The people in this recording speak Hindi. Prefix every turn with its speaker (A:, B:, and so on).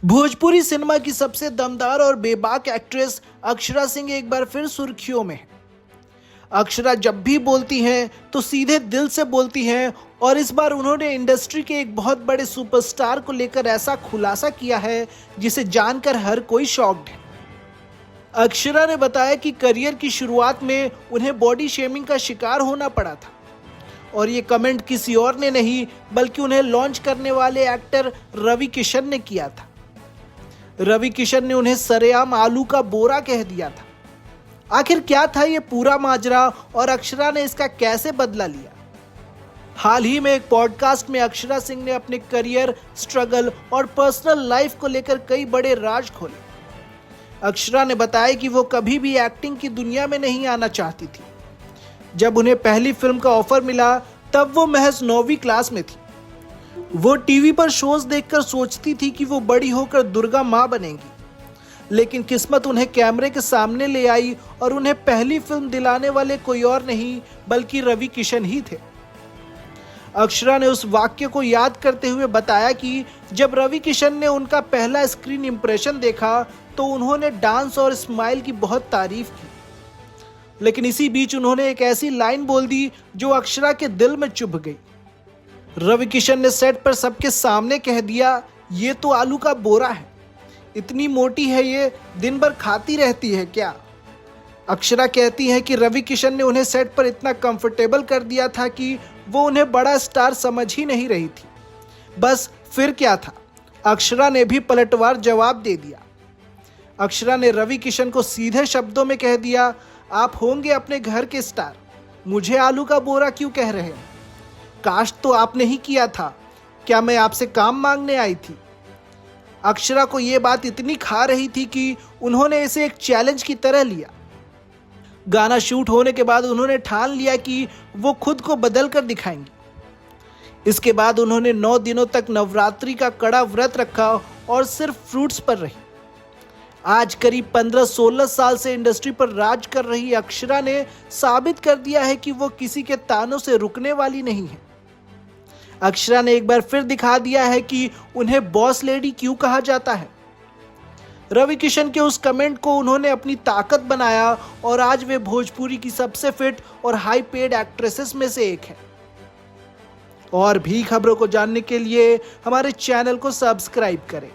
A: भोजपुरी सिनेमा की सबसे दमदार और बेबाक एक्ट्रेस अक्षरा सिंह एक बार फिर सुर्खियों में है। अक्षरा जब भी बोलती हैं तो सीधे दिल से बोलती हैं और इस बार उन्होंने इंडस्ट्री के एक बहुत बड़े सुपरस्टार को लेकर ऐसा खुलासा किया है जिसे जानकर हर कोई शॉक्ड है। अक्षरा ने बताया कि करियर की शुरुआत में उन्हें बॉडी शेमिंग का शिकार होना पड़ा था और ये कमेंट किसी और ने नहीं बल्कि उन्हें लॉन्च करने वाले एक्टर रवि किशन ने किया था। रवि किशन ने उन्हें सरेआम आलू का बोरा कह दिया था। आखिर क्या था ये पूरा माजरा और अक्षरा ने इसका कैसे बदला लिया? हाल ही में एक पॉडकास्ट में अक्षरा सिंह ने अपने करियर, स्ट्रगल और पर्सनल लाइफ को लेकर कई बड़े राज खोले। अक्षरा ने बताया कि वो कभी भी एक्टिंग की दुनिया में नहीं आना चाहती थी। जब उन्हें पहली फिल्म का ऑफर मिला तब वो महज 9वीं क्लास में थी। वो टीवी पर शोज देखकर सोचती थी कि वो बड़ी होकर दुर्गा माँ बनेंगी, लेकिन किस्मत उन्हें कैमरे के सामने ले आई और उन्हें पहली फिल्म दिलाने वाले कोई और नहीं बल्कि रवि किशन ही थे। अक्षरा ने उस वाक्य को याद करते हुए बताया कि जब रवि किशन ने उनका पहला स्क्रीन इंप्रेशन देखा तो उन्होंने डांस और स्माइल की बहुत तारीफ की, लेकिन इसी बीच उन्होंने एक ऐसी लाइन बोल दी जो अक्षरा के दिल में चुभ गई। रवि किशन ने सेट पर सबके सामने कह दिया, ये तो आलू का बोरा है, इतनी मोटी है ये, दिन भर खाती रहती है क्या? अक्षरा कहती है कि रवि किशन ने उन्हें सेट पर इतना कंफर्टेबल कर दिया था कि वो उन्हें बड़ा स्टार समझ ही नहीं रही थी। बस फिर क्या था, अक्षरा ने भी पलटवार जवाब दे दिया। अक्षरा ने रवि किशन को सीधे शब्दों में कह दिया, आप होंगे अपने घर के स्टार, मुझे आलू का बोरा क्यों कह रहे हैं? काश तो आपने ही किया था, क्या मैं आपसे काम मांगने आई थी? अक्षरा को यह बात इतनी खा रही थी कि उन्होंने इसे एक चैलेंज की तरह लिया। गाना शूट होने के बाद उन्होंने ठान लिया कि वो खुद को बदल कर दिखाएंगी। इसके बाद उन्होंने 9 दिनों तक नवरात्रि का कड़ा व्रत रखा और सिर्फ फ्रूट्स पर रही। आज करीब 15-16 साल से इंडस्ट्री पर राज कर रही अक्षरा ने साबित कर दिया है कि वो किसी के तानों से रुकने वाली नहीं है। अक्षरा ने एक बार फिर दिखा दिया है कि उन्हें बॉस लेडी क्यों कहा जाता है। रवि किशन के उस कमेंट को उन्होंने अपनी ताकत बनाया और आज वे भोजपुरी की सबसे फिट और हाई पेड एक्ट्रेसेस में से एक है। और भी खबरों को जानने के लिए हमारे चैनल को सब्सक्राइब करें।